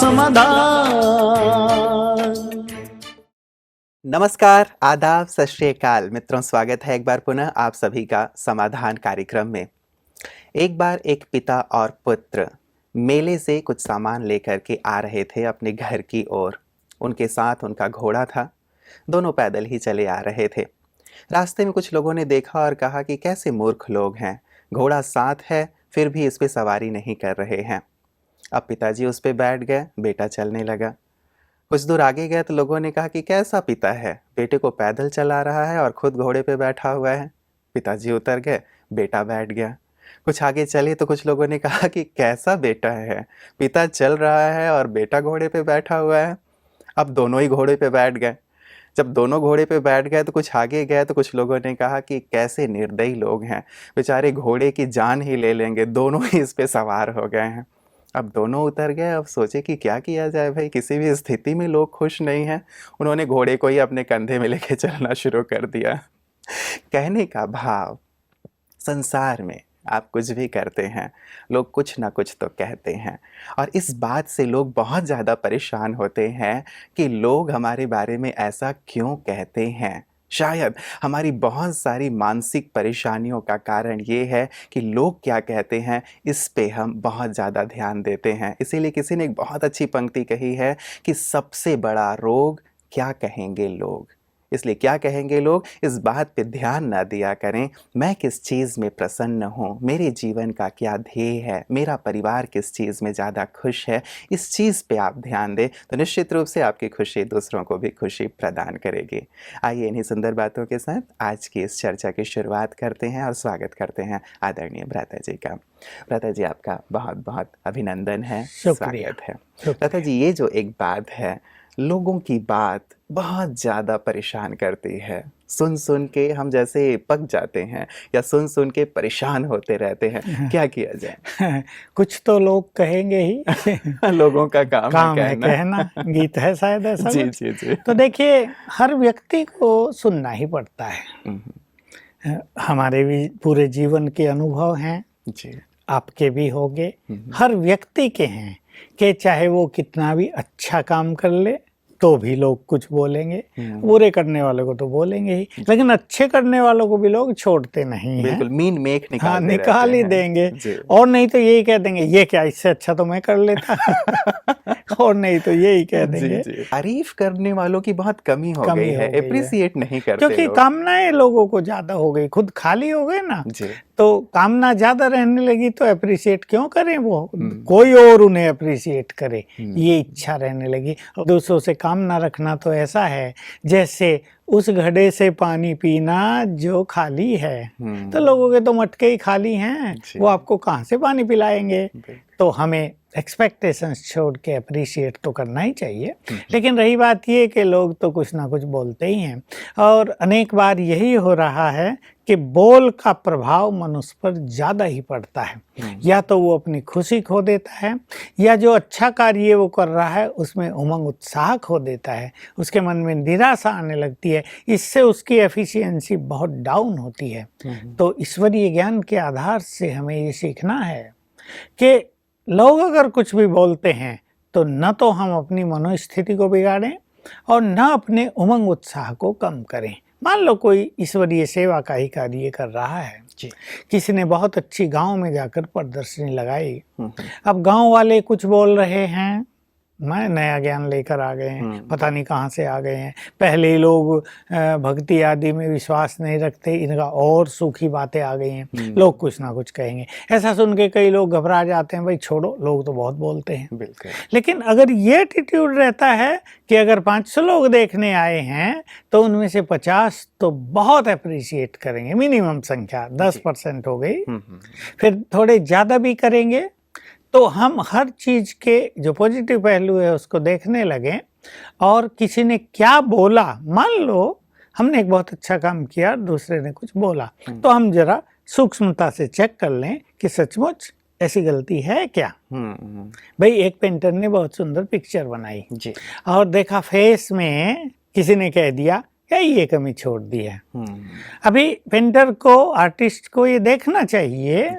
समाधान। नमस्कार, आदाब, सत श्री अकाल मित्रों, स्वागत है एक बार पुनः आप सभी का समाधान कार्यक्रम में। एक बार एक पिता और पुत्र मेले से कुछ सामान लेकर के आ रहे थे अपने घर की ओर। उनके साथ उनका घोड़ा था। दोनों पैदल ही चले आ रहे थे। रास्ते में कुछ लोगों ने देखा और कहा कि कैसे मूर्ख लोग हैं, घोड़ा साथ है फिर भी इस पे सवारी नहीं कर रहे हैं। अब पिताजी उस पे बैठ गए, बेटा चलने लगा। कुछ दूर आगे गए तो लोगों ने कहा कि कैसा पिता है, बेटे को पैदल चला रहा है और खुद घोड़े पे बैठा हुआ है। पिताजी उतर गए, बेटा बैठ गया। कुछ आगे चले तो कुछ लोगों ने कहा कि कैसा बेटा है, पिता चल रहा है और बेटा घोड़े पे बैठा हुआ है। अब दोनों ही घोड़े पे बैठ गए। जब दोनों घोड़े पे बैठ गए तो कुछ आगे गए तो कुछ लोगों ने कहा कि कैसे निर्दयी लोग हैं, बेचारे घोड़े की जान ही ले लेंगे, दोनों ही इस पे सवार हो गए हैं। अब दोनों उतर गए। अब सोचे कि क्या किया जाए भाई, किसी भी स्थिति में लोग खुश नहीं हैं। उन्होंने घोड़े को ही अपने कंधे में लेके चलना शुरू कर दिया। कहने का भाव, संसार में आप कुछ भी करते हैं, लोग कुछ ना कुछ तो कहते हैं, और इस बात से लोग बहुत ज़्यादा परेशान होते हैं कि लोग हमारे बारे में ऐसा क्यों कहते हैं। शायद हमारी बहुत सारी मानसिक परेशानियों का कारण ये है कि लोग क्या कहते हैं, इस पे हम बहुत ज़्यादा ध्यान देते हैं। इसीलिए किसी ने एक बहुत अच्छी पंक्ति कही है कि सबसे बड़ा रोग क्या कहेंगे लोग। इसलिए क्या कहेंगे लोग, इस बात पे ध्यान ना दिया करें। मैं किस चीज़ में प्रसन्न हूँ, मेरे जीवन का क्या ध्येय है, मेरा परिवार किस चीज़ में ज़्यादा खुश है, इस चीज़ पे आप ध्यान दें तो निश्चित रूप से आपकी खुशी दूसरों को भी खुशी प्रदान करेगी। आइए इन्हीं सुंदर बातों के साथ आज की इस चर्चा की शुरुआत करते हैं और स्वागत करते हैं आदरणीय भ्राता जी का। भ्राता जी, आपका बहुत बहुत अभिनंदन है, स्वागत है। भ्राता जी, ये जो एक बात है, लोगों की बात बहुत ज़्यादा परेशान करती है। सुन सुन के हम जैसे पक जाते हैं या सुन सुन के परेशान होते रहते हैं। क्या किया जाए? कुछ तो लोग कहेंगे ही। लोगों का काम है कहना। गीत है शायद ऐसा जी कुछ। जी जी। तो देखिए, हर व्यक्ति को सुनना ही पड़ता है। हमारे भी पूरे जीवन के अनुभव हैं जी, आपके भी होंगे, हर व्यक्ति के हैं कि चाहे वो कितना भी अच्छा काम कर ले तो भी लोग कुछ बोलेंगे, बुरे करने वालों को तो बोलेंगे ही, लेकिन अच्छे करने वालों को भी लोग छोड़ते नहीं हैं। बिल्कुल मीन मेख हाँ, निकाल ही देंगे। जी। और नहीं तो यही कह देंगे, ये क्या, इससे अच्छा तो मैं कर लेता। और नहीं तो यही कह देंगे। जी, जी। तारीफ करने वालों की बहुत कमी हो गई है, एप्रिसिएट नहीं करते क्योंकि लोग। कामनाएं लोगों को ज्यादा हो गई, खुद खाली हो गए ना, जी। तो कामना ज्यादा रहने लगी तो एप्रिसिएट क्यों करें, वो कोई और उन्हें एप्रिसिएट करे, ये इच्छा रहने लगी। और दूसरों से कामना रखना तो ऐसा है जैसे उस घड़े से पानी पीना जो खाली है। तो लोगों के तो मटके ही खाली हैं, वो आपको कहाँ से पानी पिलाएंगे। तो हमें एक्सपेक्टेशंस छोड़ के अप्रिशिएट तो करना ही चाहिए। लेकिन रही बात ये कि लोग तो कुछ ना कुछ बोलते ही हैं, और अनेक बार यही हो रहा है कि बोल का प्रभाव मनुष्य पर ज़्यादा ही पड़ता है। या तो वो अपनी खुशी खो देता है, या जो अच्छा कार्य वो कर रहा है उसमें उमंग उत्साह खो देता है, उसके मन में निराशा आने लगती है, इससे उसकी एफिशिएंसी बहुत डाउन होती है। तो ईश्वरीय ज्ञान के आधार से हमें ये सीखना है कि लोग अगर कुछ भी बोलते हैं तो न तो हम अपनी मनोस्थिति को बिगाड़ें और न अपने उमंग उत्साह को कम करें। मान लो कोई ईश्वरीय सेवा का ही कार्य कर रहा है, किसी ने बहुत अच्छी गांव में जाकर प्रदर्शनी लगाई। अब गांव वाले कुछ बोल रहे हैं, मैं नया ज्ञान लेकर आ गए हैं, पता नहीं कहाँ से आ गए हैं, पहले ही लोग भक्ति आदि में विश्वास नहीं रखते, इनका और सूखी बातें आ गई हैं, लोग कुछ ना कुछ कहेंगे। ऐसा सुन के कई लोग घबरा जाते हैं, भाई छोड़ो, लोग तो बहुत बोलते हैं। लेकिन अगर ये एटीट्यूड रहता है कि अगर 500 लोग देखने आए हैं तो उनमें से 50 तो बहुत अप्रिशिएट करेंगे, मिनिमम संख्या 10% हो गई, फिर थोड़े ज़्यादा भी करेंगे, तो हम हर चीज़ के जो पॉजिटिव पहलू है उसको देखने लगें। और किसी ने क्या बोला, मान लो हमने एक बहुत अच्छा काम किया, दूसरे ने कुछ बोला, तो हम जरा सूक्ष्मता से चेक कर लें कि सचमुच ऐसी गलती है क्या। भाई एक पेंटर ने बहुत सुंदर पिक्चर बनाई जी, और देखा फेस में किसी ने कह दिया क्या ये कमी छोड़ दी है। अभी पेंटर को, आर्टिस्ट को ये देखना चाहिए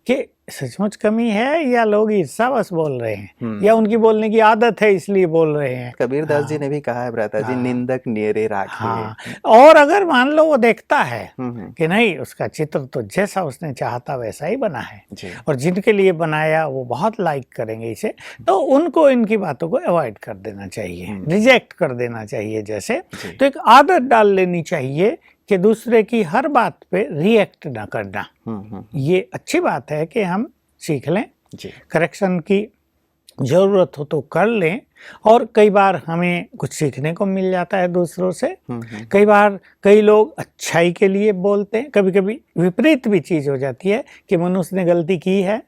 कि सचमुच कमी है या लोग ईर्ष्यावश बोल रहे हैं या उनकी बोलने की आदत है इसलिए बोल रहे हैं। कबीरदास जी ने भी कहा है भ्राता जी, निंदक नियरे राखिए। हाँ, और अगर मान लो वो देखता है कि नहीं, उसका चित्र तो जैसा उसने चाहा था वैसा ही बना है और जिनके लिए बनाया वो बहुत लाइक करेंगे इसे, तो उनको इनकी बातों को अवॉइड कर देना चाहिए, रिजेक्ट कर देना चाहिए। जैसे तो एक आदत डाल लेनी चाहिए कि दूसरे की हर बात पे रिएक्ट ना करना। ये अच्छी बात है कि हम सीख लें, करेक्शन की जरूरत हो तो कर लें, और कई बार हमें कुछ सीखने को मिल जाता है दूसरों से। कई बार कई लोग अच्छाई के लिए बोलते हैं, कभी कभी विपरीत भी चीज हो जाती है कि मनुष्य ने गलती की है,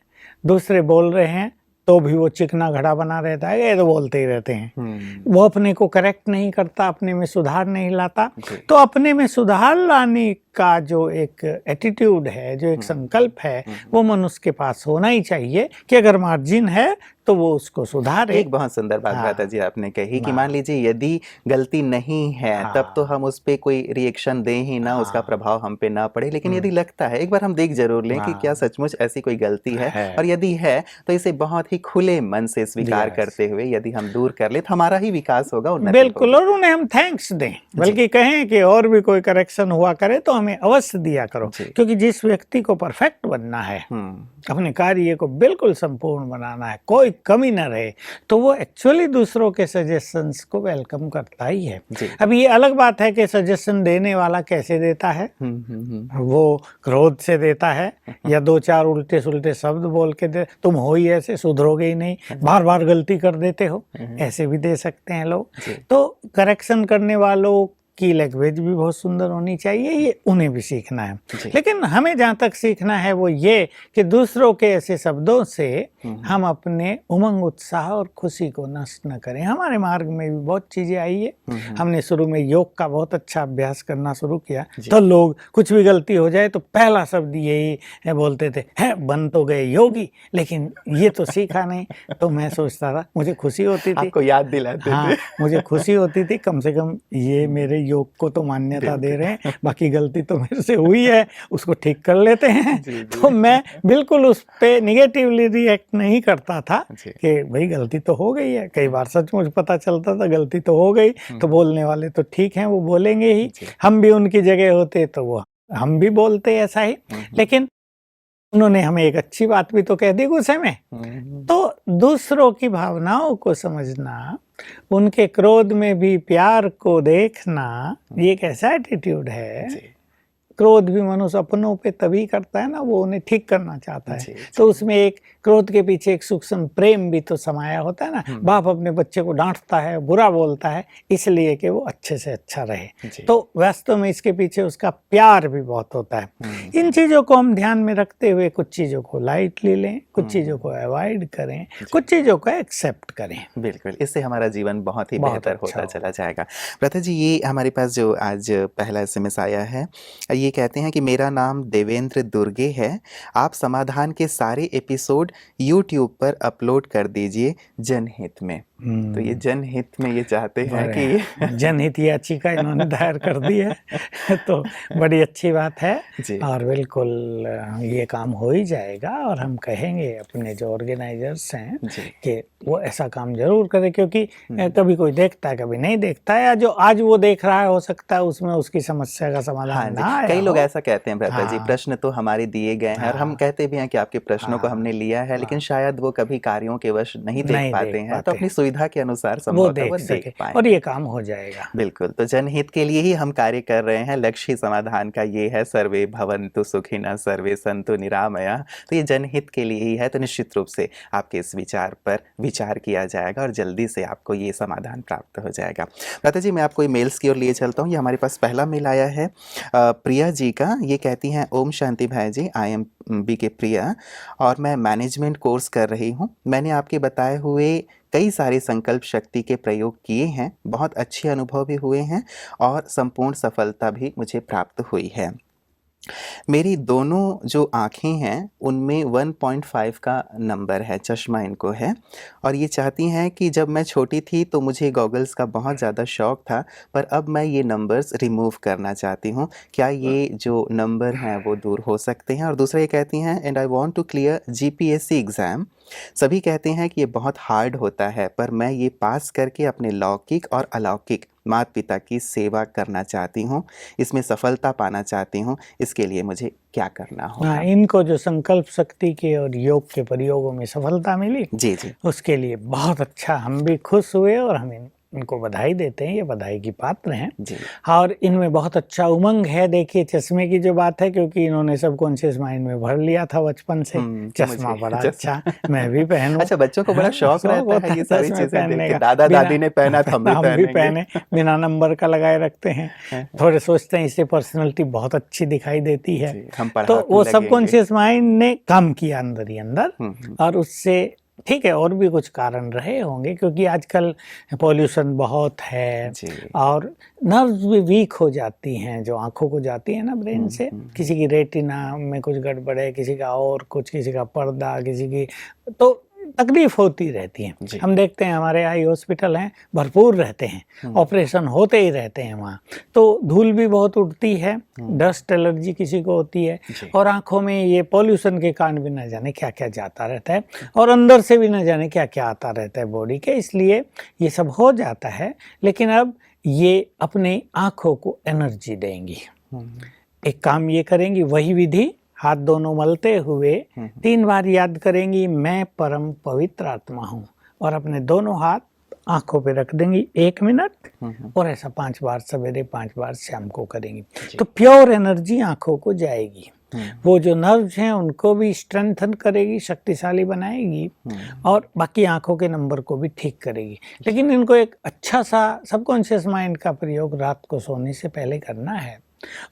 दूसरे बोल रहे हैं तो भी वो चिकना घड़ा बना रहता है, ये तो बोलते ही रहते हैं। वो अपने को करेक्ट नहीं करता, अपने में सुधार नहीं लाता। तो अपने में सुधार लाने का जो एक एटीट्यूड है, जो एक संकल्प है, वो मनुष्य के पास होना ही चाहिए कि अगर मार्जिन है तो वो उसको सुधारे। एक बहुत सुंदर बात भ्राता जी आपने कही कि मान लीजिए यदि गलती नहीं है तब तो हम उस पे कोई रिएक्शन दें ही ना, उसका प्रभाव हम पे ना पड़े। लेकिन यदि लगता है, एक बार हम देख जरूर लें कि क्या सचमुच ऐसी कोई गलती है, और यदि है तो इसे बहुत ही खुले मन से स्वीकार करते हुए यदि हम दूर कर ले तो हमारा ही विकास होगा, उन्नति बिल्कुल। और उन्हें हम थैंक्स दें, बल्कि कहें कि और भी कोई करेक्शन हुआ करे तो हमें अवश्य दिया करो, क्योंकि जिस व्यक्ति को परफेक्ट बनना है, अपने कार्य को बिल्कुल संपूर्ण बनाना है, कोई कमी न रहे, तो वो एक्चुअली दूसरों के सजेशंस को वेलकम करता ही है। अब ये अलग बात है कि सजेशन देने वाला कैसे देता है, वो क्रोध से देता है या दो चार उल्टे सुलटे शब्द बोल के दे, तुम हो ही ऐसे, सुधरोगे ही नहीं, बार बार गलती कर देते हो, ऐसे भी दे सकते हैं लोग। तो करेक्शन करने वालों की लैंग्वेज भी बहुत सुंदर होनी चाहिए, ये उन्हें भी सीखना है। लेकिन हमें जहाँ तक सीखना है वो ये कि दूसरों के ऐसे शब्दों से हम अपने उमंग, उत्साह और खुशी को नष्ट न करें। हमारे मार्ग में भी बहुत चीजें आई है। हमने शुरू में योग का बहुत अच्छा अभ्यास करना शुरू किया, तो लोग कुछ भी गलती हो जाए तो पहला शब्द यही बोलते थे, है बन तो गए योगी, लेकिन ये तो सीखा नहीं। तो मैं सोचता था, मुझे खुशी होती थी, आपको याद दिलाते थे। मुझे खुशी होती थी, कम से कम ये मेरे योग को तो मान्यता दे रहे हैं, बाकी गलती तो मेरे से हुई है, उसको ठीक कर लेते हैं। तो मैं बिल्कुल उस पे निगेटिवली रिएक्ट नहीं करता था कि भाई गलती तो हो गई है। कई बार सचमुच पता चलता था गलती तो हो गई, तो बोलने वाले तो ठीक हैं, वो बोलेंगे ही, हम भी उनकी जगह होते तो वो हम भी बोलते ऐसा ही। लेकिन उन्होंने हमें एक अच्छी बात भी तो कह दी गुस्से में। तो दूसरों की भावनाओं को समझना, उनके क्रोध में भी प्यार को देखना, ये एक ऐसा एटीट्यूड है। क्रोध भी मनुष्य अपनों पे तभी करता है ना, वो उन्हें ठीक करना चाहता है। तो उसमें एक क्रोध के पीछे एक सूक्ष्म प्रेम भी तो समाया होता है ना। बाप अपने बच्चे को डांटता है, बुरा बोलता है, इसलिए कि वो अच्छे से अच्छा रहे। तो वास्तव में इसके पीछे उसका प्यार भी बहुत होता है। इन चीजों को हम ध्यान में रखते हुए कुछ चीजों को लाइटली लें, कुछ चीजों को अवॉइड करें, कुछ चीजों को एक्सेप्ट करें। बिल्कुल, इससे हमारा जीवन बहुत ही बेहतर होता चला जाएगा। भ्राता जी, ये हमारे पास जो आज पहला SMS आया है, ये कहते हैं कि मेरा नाम देवेंद्र दुर्गे है, आप समाधान के सारे एपिसोड YouTube पर अपलोड कर दीजिए जनहित में। तो ये जनहित में ये चाहते हैं कि जनहित याचिका इन्होंने दायर कर दी है। तो बड़ी अच्छी बात है, और बिल्कुल ये काम हो ही जाएगा। और हम कहेंगे अपने जो ऑर्गेनाइजर्स हैं कि वो ऐसा काम जरूर करें, क्योंकि कभी कोई देखता है, कभी नहीं देखता है, या जो आज वो देख रहा है हो सकता है उसमें उसकी समस्या का समाधान ना आया। कई लोग ऐसा कहते हैं भ्राता जी, प्रश्न तो हमारे दिए गए हैं, और हम कहते भी हैं कि आपके प्रश्नों को हमने लिया है, लेकिन शायद वो कभी कार्यों के वश नहीं देख पाते हैं, तो अपनी सुविधा के अनुसार वो देख पाए, और ये काम हो जाएगा। बिल्कुल। तो जनहित के लिए ही हम कार्य कर रहे हैं। लक्ष्य समाधान का ये है, सर्वे भवन्तु सुखिनः सर्वे सन्तु निरामयाः। तो ये जनहित के लिए ही है। तो निश्चित रूप से आपके इस विचार पर विचार किया जाएगा और जल्दी से आपको ये समाधान प्राप्त हो जाएगा। भ्राता जी, मैं आपको मेल्स की ओर लिए चलता हूँ। ये हमारे पास पहला मेल आया है प्रिया जी का। ये कहती हैं, ओम शांति भाई जी, आई एम BK प्रिया और मैं मैनेजमेंट कोर्स कर रही हूँ। मैंने आपके बताए हुए कई सारे संकल्प शक्ति के प्रयोग किए हैं, बहुत अच्छे अनुभव भी हुए हैं और संपूर्ण सफलता भी मुझे प्राप्त हुई है। मेरी दोनों जो आँखें हैं, उनमें 1.5 का नंबर है, चश्मा इनको है और ये चाहती हैं कि जब मैं छोटी थी तो मुझे गॉगल्स का बहुत ज़्यादा शौक था, पर अब मैं ये नंबर्स रिमूव करना चाहती हूँ। क्या ये जो नंबर हैं वो दूर हो सकते हैं? और दूसरा ये कहती हैं and I want to clear GPSC exam. सभी कहते हैं कि ये बहुत हार्ड होता है, पर मैं ये पास करके अपने लौकिक और अलौकिक माता-पिता की सेवा करना चाहती हूँ, इसमें सफलता पाना चाहती हूँ। इसके लिए मुझे क्या करना हाँ, होगा? इनको जो संकल्प शक्ति के और योग के प्रयोगों में सफलता मिली, जी, जी। उसके लिए बहुत अच्छा, हम भी खुश हुए और हम इनको बधाई देते हैं, ये बधाई की पात्र हैं। जी। और इनमें बहुत अच्छा उमंग है। देखिए चश्मे की जो बात है, क्योंकि इन्होंने सबकॉन्शियस माइंड में भर लिया था बचपन से, चश्मा मुझे बड़ा चश्मा अच्छा, मैं भी पहनूँ। अच्छा, बच्चों को बड़ा हाँ, शौक शौक रहता है होता ये है सारी चश्मे चीज़ें देख पहनने के, का, दादा-दादी बिना ने पहना तो हम भी हम भी पहनेंगे। पहने, बिना नंबर का लगाए रखते हैं। थोड़े सोचते हैं इससे पर्सनैलिटी बहुत अच्छी दिखाई देती है। जी, हम तो पढ़ाकू वो लगेंगे। सबकॉन्शियस माइंड ने काम किया अंदर ही अंदर, हुँ। और उससे ठीक है, और भी कुछ कारण रहे होंगे, क्योंकि आजकल पॉल्यूशन बहुत है जी। और नर्व्स भी वीक हो जाती हैं, जो आँखों को जाती है ना ब्रेन हुँ, से। हुँ। किसी की रेटिना में कुछ गड़बड़ है, किसी का और कुछ, किसी का पर्दा, किसी की, तो तकलीफ होती रहती है। जी। हम देखते हैं हमारे आई हॉस्पिटल हैं, भरपूर रहते हैं, ऑपरेशन होते ही रहते हैं वहाँ। तो धूल भी बहुत उड़ती है, डस्ट एलर्जी किसी को होती है, जी। और आँखों में ये पॉल्यूशन के कारण भी न जाने क्या-क्या जाता रहता है, और अंदर से भी न जाने क्या-क्या आता रहता है बॉडी के, इसलिए ये सब हो जाता है। लेकिन अब ये अपनी आँखों को एनर्जी देंगी। एक काम ये करेंगी, वही विधि, हाथ दोनों मलते हुए 3 बार याद करेंगी, मैं परम पवित्र आत्मा हूँ, और अपने दोनों हाथ आँखों पे रख देंगी 1 मिनट, और ऐसा 5 बार सवेरे, 5 बार शाम को करेंगी। तो प्योर एनर्जी आँखों को जाएगी। वो जो नर्व्स हैं उनको भी स्ट्रेंथन करेगी, शक्तिशाली बनाएगी, और बाकी आँखों के नंबर को भी ठीक करेगी। लेकिन इनको एक अच्छा सा सबकॉन्शियस माइंड का प्रयोग रात को सोने से पहले करना है,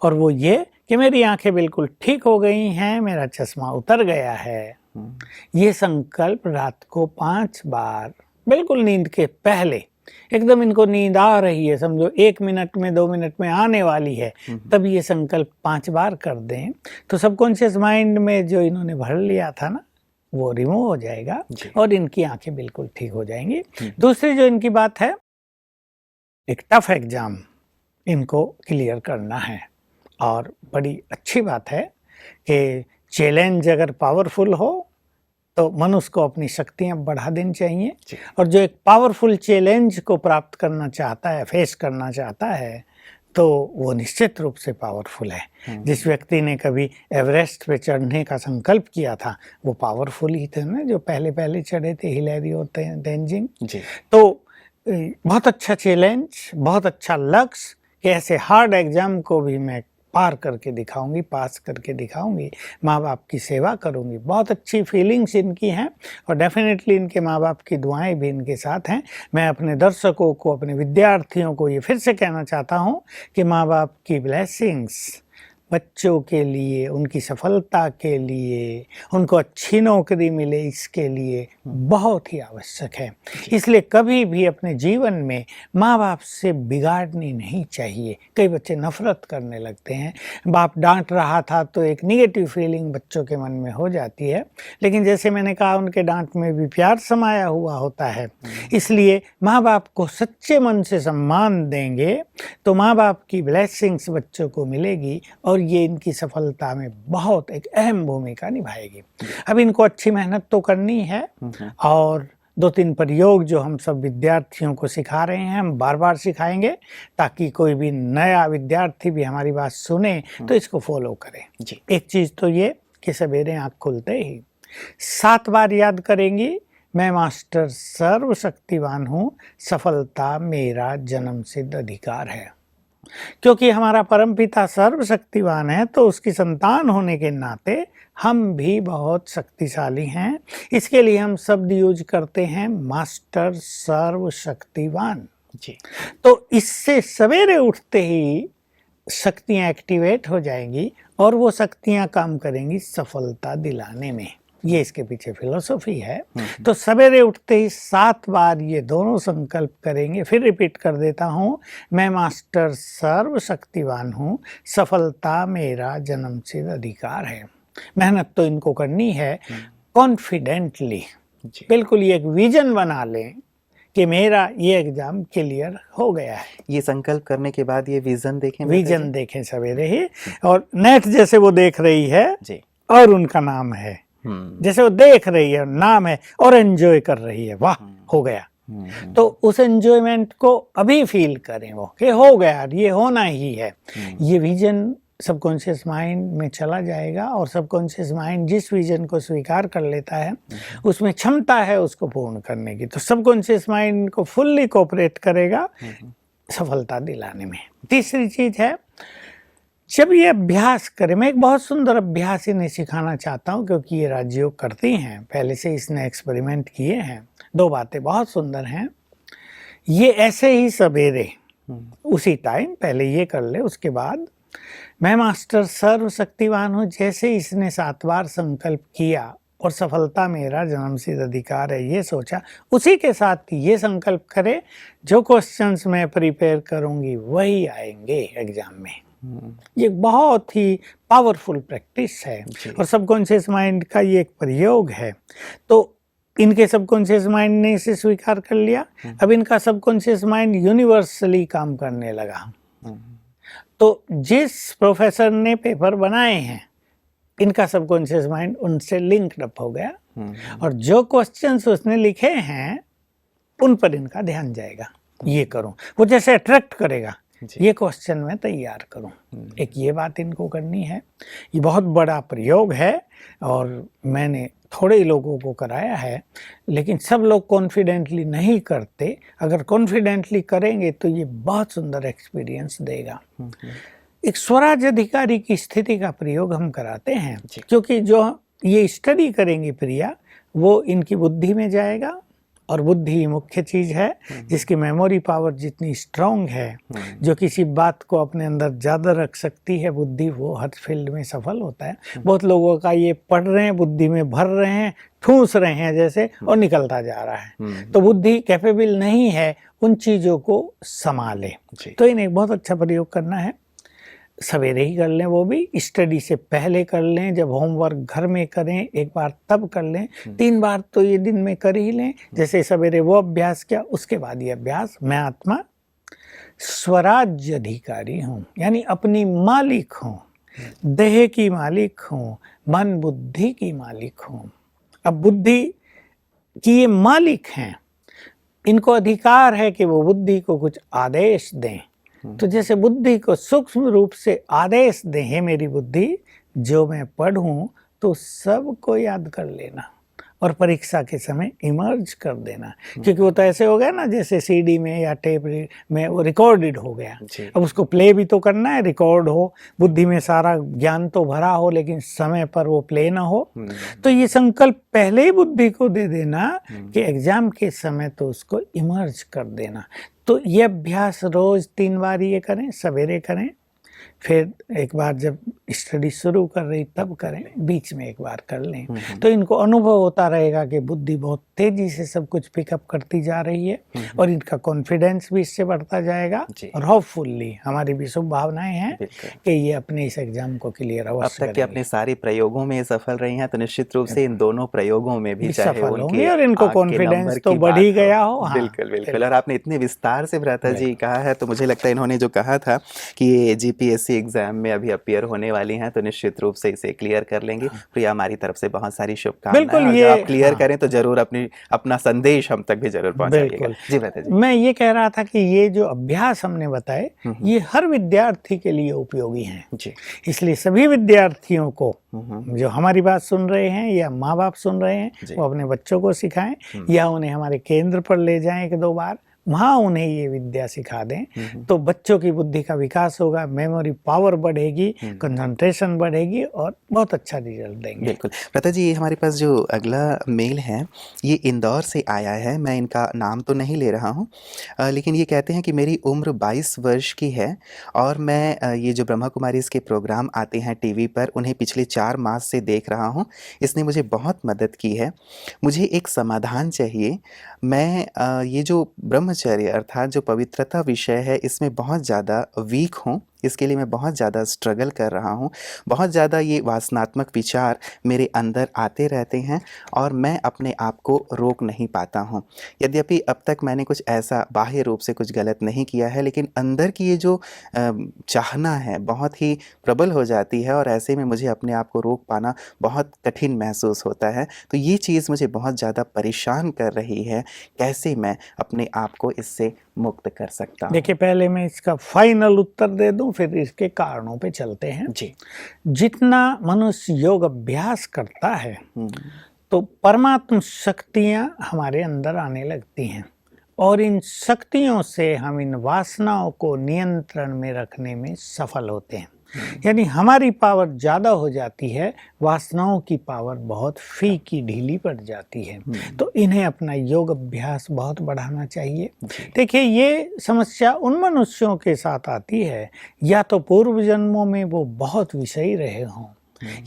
और वो ये कि मेरी आंखें बिल्कुल ठीक हो गई हैं, मेरा चश्मा उतर गया है। ये संकल्प रात को 5 बार, बिल्कुल नींद के पहले, एकदम इनको नींद आ रही है, समझो 1 मिनट में, 2 मिनट में आने वाली है, तब ये संकल्प 5 बार कर दें, तो सबकॉन्शियस माइंड में जो इन्होंने भर लिया था ना, वो रिमूव हो जाएगा और इनकी आंखें बिल्कुल ठीक हो जाएंगी। दूसरी जो इनकी बात है, एक टफ एग्जाम इनको क्लियर करना है, और बड़ी अच्छी बात है कि चैलेंज अगर पावरफुल हो तो मनुष्य को अपनी शक्तियां बढ़ा देनी चाहिए, और जो एक पावरफुल चैलेंज को प्राप्त करना चाहता है, फेस करना चाहता है, तो वो निश्चित रूप से पावरफुल है। जिस व्यक्ति ने कभी एवरेस्ट पे चढ़ने का संकल्प किया था, वो पावरफुल ही थे ना, जो पहले पहले चढ़े थे, हिलेरी और तेंजिंग। तो बहुत अच्छा चैलेंज, बहुत अच्छा लक्ष्य कि ऐसे हार्ड एग्जाम को भी मैं पार करके दिखाऊंगी, पास करके दिखाऊंगी, माँ बाप की सेवा करूंगी। बहुत अच्छी फीलिंग्स इनकी हैं, और डेफिनेटली इनके माँ बाप की दुआएं भी इनके साथ हैं। मैं अपने दर्शकों को, अपने विद्यार्थियों को ये फिर से कहना चाहता हूँ कि माँ बाप की ब्लेसिंग्स बच्चों के लिए, उनकी सफलता के लिए, उनको अच्छी नौकरी मिले, इसके लिए बहुत ही आवश्यक है। इसलिए कभी भी अपने जीवन में माँ बाप से बिगाड़नी नहीं चाहिए। कई बच्चे नफरत करने लगते हैं, बाप डांट रहा था तो एक निगेटिव फीलिंग बच्चों के मन में हो जाती है, लेकिन जैसे मैंने कहा, उनके डांट में भी प्यार समाया हुआ होता है। इसलिए माँ बाप को सच्चे मन से सम्मान देंगे तो माँ बाप की ब्लेसिंग्स बच्चों को मिलेगी, और ये इनकी सफलता में बहुत एक अहम भूमिका निभाएगी। अब इनको अच्छी मेहनत तो करनी है, और 2-3 प्रयोग जो हम सब विद्यार्थियों को सिखा रहे हैं, हम बार बार सिखाएंगे, ताकि कोई भी नया विद्यार्थी भी हमारी बात सुने तो इसको फॉलो करे। एक चीज़ तो ये कि सवेरे आँख खुलते ही 7 बार याद करेंगी, मैं मास्टर सर्वशक्तिवान हूँ, सफलता मेरा जन्मसिद्ध अधिकार है। क्योंकि हमारा परमपिता सर्वशक्तिवान है, तो उसकी संतान होने के नाते हम भी बहुत शक्तिशाली हैं। इसके लिए हम शब्द यूज करते हैं, मास्टर सर्वशक्तिवान। तो इससे सवेरे उठते ही शक्तियाँ एक्टिवेट हो जाएंगी, और वो शक्तियाँ काम करेंगी सफलता दिलाने में। ये इसके पीछे फिलोसफी है। तो सवेरे उठते ही 7 बार ये दोनों संकल्प करेंगे। फिर रिपीट कर देता हूँ, मैं मास्टर सर्वशक्तिवान हूँ, सफलता मेरा जन्मसिद्ध अधिकार है। मेहनत तो इनको करनी है कॉन्फिडेंटली, बिल्कुल ये एक विजन बना लें कि मेरा ये एग्जाम क्लियर हो गया है। ये संकल्प करने के बाद ये विजन देखें, विजन देखें सवेरे ही, और नेट जैसे वो देख रही है जी, और उनका नाम है, जैसे वो देख रही है नाम है और एंजॉय कर रही है, वाह हो गया। तो उस एंजॉयमेंट को अभी फील करें वो कि हो गया, ये होना ही है। ये विजन सबकॉन्शियस माइंड में चला जाएगा और सबकॉन्शियस माइंड जिस विजन को स्वीकार कर लेता है उसमें क्षमता है उसको पूर्ण करने की। तो सबकॉन्शियस माइंड को फुल्ली कोऑपरेट करेगा सफलता दिलाने में। तीसरी चीज है, जब ये अभ्यास करें, मैं एक बहुत सुंदर अभ्यास इन्हें सिखाना चाहता हूँ क्योंकि ये राजयोग करती हैं, पहले से इसने एक्सपेरिमेंट किए हैं। 2 बातें बहुत सुंदर हैं। ये ऐसे ही सवेरे उसी टाइम पहले ये कर ले, उसके बाद मैं मास्टर सर्वशक्तिवान हूँ, जैसे इसने 7 बार संकल्प किया और सफलता मेरा जन्मसिद्ध अधिकार है ये सोचा, उसी के साथ ये संकल्प करे जो क्वेश्चंस मैं प्रिपेयर करूँगी वही आएंगे एग्जाम में। ये बहुत ही पावरफुल प्रैक्टिस है और सबकॉन्शियस माइंड का ये एक प्रयोग है। तो इनके सबकॉन्शियस माइंड ने इसे स्वीकार कर लिया। अब इनका सबकॉन्शियस माइंड यूनिवर्सली काम करने लगा। तो जिस प्रोफेसर ने पेपर बनाए हैं इनका सबकॉन्शियस माइंड उनसे लिंक्ड अप हो गया और जो क्वेश्चंस उसने लिखे हैं उन पर इनका ध्यान जाएगा। ये करूं, वो जैसे अट्रैक्ट करेगा, ये क्वेश्चन मैं तैयार करूं। एक ये बात इनको करनी है। ये बहुत बड़ा प्रयोग है और मैंने थोड़े ही लोगों को कराया है, लेकिन सब लोग कॉन्फिडेंटली नहीं करते। अगर कॉन्फिडेंटली करेंगे तो ये बहुत सुंदर एक्सपीरियंस देगा। एक स्वराज अधिकारी की स्थिति का प्रयोग हम कराते हैं क्योंकि जो ये स्टडी करेंगी प्रिया वो इनकी बुद्धि में जाएगा और बुद्धि ही मुख्य चीज है जिसकी मेमोरी पावर जितनी स्ट्रांग है, जो किसी बात को अपने अंदर ज्यादा रख सकती है बुद्धि, वो हर फील्ड में सफल होता है। बहुत लोगों का ये पढ़ रहे हैं, बुद्धि में भर रहे हैं, ठूस रहे हैं जैसे और निकलता जा रहा है। तो बुद्धि कैपेबल नहीं है उन चीजों को संभाले। तो इन्हें एक बहुत अच्छा प्रयोग करना है। सवेरे ही कर लें, वो भी स्टडी से पहले कर लें, जब होमवर्क घर में करें एक बार तब कर लें, 3 बार तो ये दिन में कर ही लें। जैसे सवेरे वो अभ्यास किया उसके बाद ये अभ्यास, मैं आत्मा स्वराज्य अधिकारी हूँ, यानी अपनी मालिक हूँ, देह की मालिक हूँ, मन बुद्धि की मालिक हूँ। अब बुद्धि की ये मालिक हैं, इनको अधिकार है कि वो बुद्धि को कुछ आदेश दें। तो जैसे बुद्धि को सूक्ष्म रूप से आदेश दे, हे मेरी बुद्धि जो मैं पढ़ूं तो सबको याद कर लेना और परीक्षा के समय इमर्ज कर देना। क्योंकि वो तो ऐसे हो गया ना जैसे सीडी में या टेप में वो रिकॉर्डेड हो गया। अब उसको प्ले भी तो करना है, रिकॉर्ड हो, बुद्धि में सारा ज्ञान तो भरा हो लेकिन समय पर वो प्ले ना हो। तो ये संकल्प पहले ही बुद्धि को दे देना कि एग्जाम के समय तो उसको इमर्ज कर देना। तो ये अभ्यास रोज 3 बार ये करें, सवेरे करें, फिर एक बार जब स्टडी शुरू कर रही तब करें, बीच में एक बार कर लें। तो इनको अनुभव होता रहेगा कि बुद्धि बहुत तेजी से सब कुछ पिकअप करती जा रही है और इनका कॉन्फिडेंस भी इससे बढ़ता जाएगा। और होपफुली हमारी भी शुभ भावनाएं हैं कि ये अपने इस एग्जाम को क्लियर अवश्य अब तक के अपने सारे प्रयोगों में सफल रही हैं, तो निश्चित रूप से इन दोनों प्रयोगों में भी सफल होंगे और इनको कॉन्फिडेंस तो बढ़ ही गया हो। बिल्कुल बिल्कुल। और आपने इतने विस्तार से भ्राता जी कहा है, तो मुझे लगता है इन्होंने जो कहा था कि ये जीपीएससी एग्जाम में अभी अपीयर होने वाली हैं, तो निश्चित रूप से इसे क्लियर कर लेंगी। प्रिया, हमारी तरफ से बहुत सारी शुभकामनाएं। ये आप क्लियर करें तो जरूर अपना संदेश हम तक भी जरूर पहुंचाइएगा। जी भ्राता जी। मैं ये कह रहा था कि ये जो अभ्यास हमने बताए ये हर विद्यार्थी के लिए उपयोगी हैं जी। इसलिए सभी विद्यार्थियों को जो हमारी बात सुन रहे हैं या माँ बाप सुन रहे हैं वो अपने बच्चों को सिखाएं या उन्हें हमारे केंद्र पर ले जाएं 1-2 बार, वहाँ उन्हें ये विद्या सिखा दें तो बच्चों की बुद्धि का विकास होगा, मेमोरी पावर बढ़ेगी, कंसंट्रेशन बढ़ेगी और बहुत अच्छा रिजल्ट देंगे। बिल्कुल। प्रता जी, ये हमारे पास जो अगला मेल है ये इंदौर से आया है। मैं इनका नाम तो नहीं ले रहा हूँ, लेकिन ये कहते हैं कि मेरी उम्र 22 वर्ष की है और मैं ये जो ब्रह्मा कुमारी इसके प्रोग्राम आते हैं टीवी पर उन्हें पिछले 4 मास से देख रहा हूँ। इसने मुझे बहुत मदद की है। मुझे एक समाधान चाहिए। मैं ये जो ब्रह्मचर्य अर्थात जो पवित्रता विषय है इसमें बहुत ज़्यादा वीक हूँ। इसके लिए मैं बहुत ज़्यादा स्ट्रगल कर रहा हूँ। बहुत ज़्यादा ये वासनात्मक विचार मेरे अंदर आते रहते हैं और मैं अपने आप को रोक नहीं पाता हूँ। यद्यपि अब तक मैंने कुछ ऐसा बाह्य रूप से कुछ गलत नहीं किया है, लेकिन अंदर की ये जो चाहना है बहुत ही प्रबल हो जाती है और ऐसे में मुझे अपने आप को रोक पाना बहुत कठिन महसूस होता है। तो ये चीज़ मुझे बहुत ज़्यादा परेशान कर रही है। कैसे मैं अपने आप को इससे मुक्त कर सकता हूँ? देखिए, पहले मैं इसका फाइनल उत्तर दे दूं, फिर इसके कारणों पे चलते हैं। जी। जितना मनुष्य योग अभ्यास करता है हम्म, तो परमात्म शक्तियां हमारे अंदर आने लगती हैं और इन शक्तियों से हम इन वासनाओं को नियंत्रण में रखने में सफल होते हैं। यानी हमारी पावर ज़्यादा हो जाती है, वासनाओं की पावर बहुत फीकी ढीली पड़ जाती है। तो इन्हें अपना योग अभ्यास बहुत बढ़ाना चाहिए। देखिए, ये समस्या उन मनुष्यों के साथ आती है या तो पूर्व जन्मों में वो बहुत विषयी रहे हों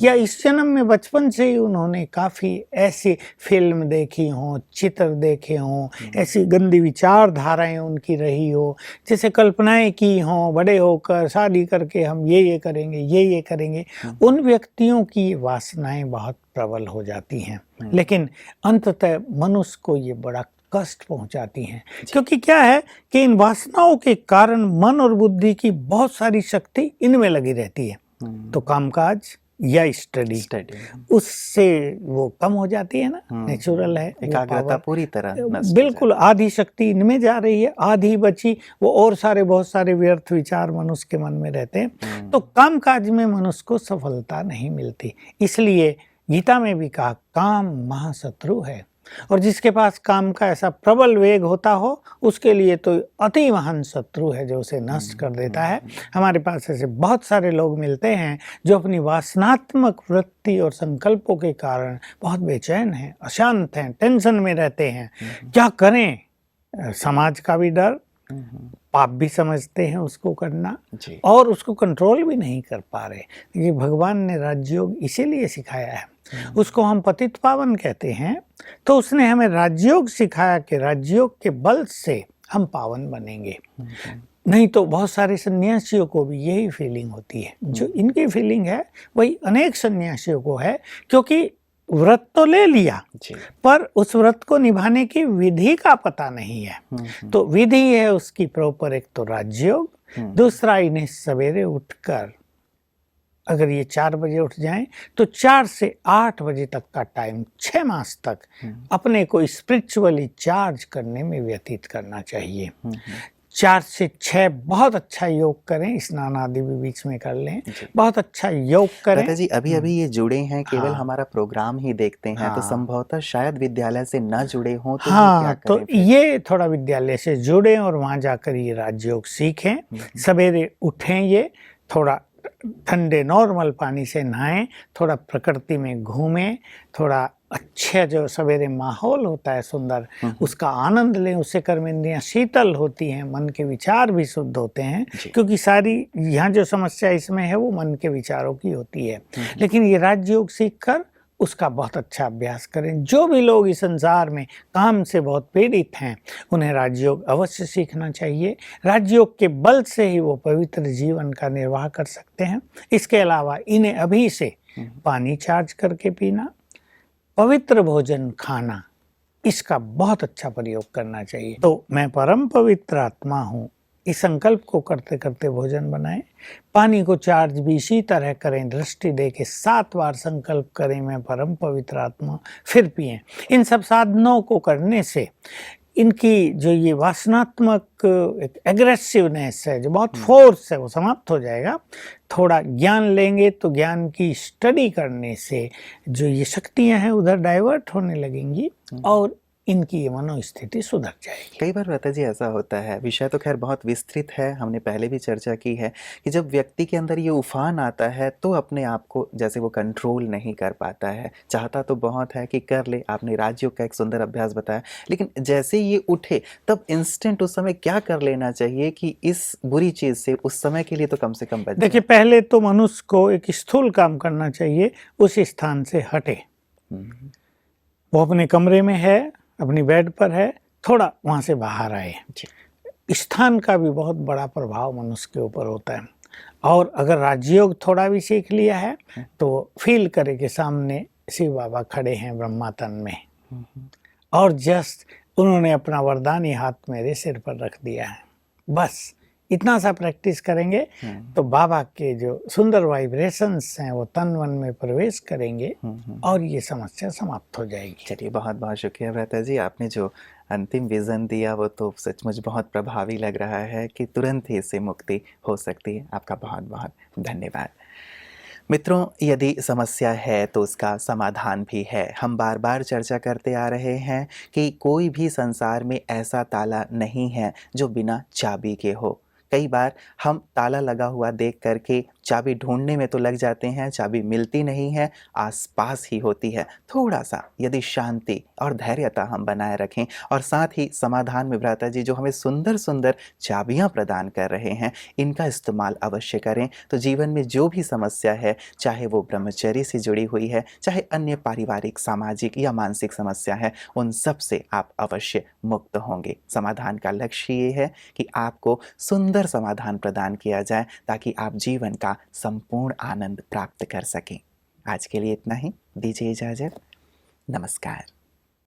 या इस जन्म में बचपन से ही उन्होंने काफ़ी ऐसी फिल्म देखी हो, चित्र देखे हों, ऐसी गंदी विचारधाराएं उनकी रही हो, जैसे कल्पनाएं की हों बड़े होकर शादी करके हम ये करेंगे, ये करेंगे। उन व्यक्तियों की वासनाएं बहुत प्रबल हो जाती हैं, लेकिन अंततः मनुष्य को ये बड़ा कष्ट पहुंचाती हैं। क्योंकि क्या है कि इन वासनाओं के कारण मन और बुद्धि की बहुत सारी शक्ति इनमें लगी रहती है। तो कामकाज या स्टडी उससे वो कम हो जाती है ना, नेचुरल है। एकाग्रता पूरी तरह नष्ट बिल्कुल, आधी शक्ति इनमें जा रही है, आधी बची वो और बहुत सारे व्यर्थ विचार मनुष्य के मन में रहते हैं। तो कामकाज में मनुष्य को सफलता नहीं मिलती। इसलिए गीता में भी कहा काम महाशत्रु है और जिसके पास काम का ऐसा प्रबल वेग होता हो उसके लिए तो अति महान शत्रु है जो उसे नष्ट कर देता है। हमारे पास ऐसे बहुत सारे लोग मिलते हैं जो अपनी वासनात्मक वृत्ति और संकल्पों के कारण बहुत बेचैन हैं, अशांत हैं, टेंशन में रहते हैं। क्या करें? समाज का भी डर, पाप भी समझते हैं उसको करना और उसको कंट्रोल भी नहीं कर पा रहे। ये भगवान ने राजयोग इसीलिए सिखाया है। उसको हम पतित पावन कहते हैं, तो उसने हमें राजयोग सिखाया कि राजयोग के बल से हम पावन बनेंगे। नहीं तो बहुत सारे सन्यासियों को भी यही फीलिंग होती है। जो इनकी फीलिंग है वही अनेक सन्यासियों को है, क्योंकि व्रत तो ले लिया पर उस व्रत को निभाने की विधि का पता नहीं है। तो विधि है उसकी प्रॉपर, एक तो राजयोग, दूसरा इन्हें सवेरे उठकर अगर ये 4 बजे उठ जाएं तो 4 से 8 बजे तक का टाइम 6 मास तक अपने को स्पिरिचुअली चार्ज करने में व्यतीत करना चाहिए। 4 से 6 बहुत अच्छा योग करें, स्नान आदि भी बीच में कर लें, बहुत अच्छा योग करें। दादा जी, अभी ये जुड़े हैं, केवल हमारा प्रोग्राम ही देखते हैं, तो संभवतः शायद विद्यालय से न जुड़े हों तो क्या करें? तो ये थोड़ा विद्यालय से जुड़ें और वहाँ जाकर ये राजयोग सीखें। सवेरे उठें, ये थोड़ा ठंडे नॉर्मल पानी से नहाएं, थोड़ा प्रकृति में घूमें, थोड़ा अच्छा जो सवेरे माहौल होता है सुंदर उसका आनंद लें। उससे कर्मेंद्रियां शीतल होती हैं, मन के विचार भी शुद्ध होते हैं, क्योंकि सारी यहाँ जो समस्या इसमें है वो मन के विचारों की होती है। लेकिन ये राजयोग सीखकर उसका बहुत अच्छा अभ्यास करें। जो भी लोग इस संसार में काम से बहुत पीड़ित हैं उन्हें राजयोग अवश्य सीखना चाहिए। राजयोग के बल से ही वो पवित्र जीवन का निर्वाह कर सकते हैं। इसके अलावा इन्हें अभी से पानी चार्ज करके पीना, पवित्र भोजन खाना, इसका बहुत अच्छा प्रयोग करना चाहिए। तो मैं परम पवित्र आत्मा हूँ, इस संकल्प को करते करते भोजन बनाएं। पानी को चार्ज भी इसी तरह करें, दृष्टि दे के 7 बार संकल्प करें मैं परम पवित्र आत्मा, फिर पिएं। इन सब साधनों को करने से इनकी जो ये वासनात्मक एक एग्रेसिवनेस है, जो बहुत फोर्स है, वो समाप्त हो जाएगा। थोड़ा ज्ञान लेंगे तो ज्ञान की स्टडी करने से जो ये शक्तियां हैं उधर डाइवर्ट होने लगेंगी और इनकी ये मनोस्थिति सुधर जाएगी। कई बार व्रता जी ऐसा होता है, विषय तो खैर बहुत विस्तृत है, हमने पहले भी चर्चा की है कि जब व्यक्ति के अंदर ये उफान आता है तो अपने आप को जैसे वो कंट्रोल नहीं कर पाता है। चाहता तो बहुत है कि कर ले, आपने राजयोग का एक सुंदर अभ्यास बताया, लेकिन जैसे ये उठे तब इंस्टेंट उस समय क्या कर लेना चाहिए कि इस बुरी चीज़ से उस समय के लिए तो कम से कम बच देखिए, जाए? पहले तो मनुष्य को एक स्थूल काम करना चाहिए, उस स्थान से हटे। हम्म, वो अपने कमरे में है, अपनी बेड पर है, थोड़ा वहाँ से बाहर आए। जी। स्थान का भी बहुत बड़ा प्रभाव मनुष्य के ऊपर होता है। और अगर राजयोग थोड़ा भी सीख लिया है तो फील करे कि सामने शिव बाबा खड़े हैं ब्रह्मा तन में, और जस्ट उन्होंने अपना वरदानी हाथ मेरे सिर पर रख दिया है। बस इतना सा प्रैक्टिस करेंगे तो बाबा के जो सुंदर वाइब्रेशंस हैं वो तन मन में प्रवेश करेंगे और ये समस्या समाप्त हो जाएगी। चलिए, बहुत बहुत शुक्रिया व्रता जी, आपने जो अंतिम विज़न दिया वो तो सचमुच बहुत प्रभावी लग रहा है कि तुरंत ही इससे मुक्ति हो सकती है। आपका बहुत बहुत धन्यवाद। मित्रों, यदि समस्या है तो उसका समाधान भी है। हम बार बार चर्चा करते आ रहे हैं कि कोई भी संसार में ऐसा ताला नहीं है जो बिना चाबी के हो। कई बार हम ताला लगा हुआ देख करके चाबी ढूंढने में तो लग जाते हैं, चाबी मिलती नहीं है, आसपास ही होती है। थोड़ा सा यदि शांति और धैर्यता हम बनाए रखें और साथ ही समाधान में भ्राता जी जो हमें सुंदर सुंदर चाबियां प्रदान कर रहे हैं, इनका इस्तेमाल अवश्य करें तो जीवन में जो भी समस्या है, चाहे वो ब्रह्मचर्य से जुड़ी हुई है, चाहे अन्य पारिवारिक, सामाजिक या मानसिक समस्या है, उन सब से आप अवश्य मुक्त होंगे। समाधान का लक्ष्य ये है कि आपको सुंदर समाधान प्रदान किया जाए ताकि आप जीवन का संपूर्ण आनंद प्राप्त कर सकें। आज के लिए इतना ही, दीजिए इजाजत। नमस्कार।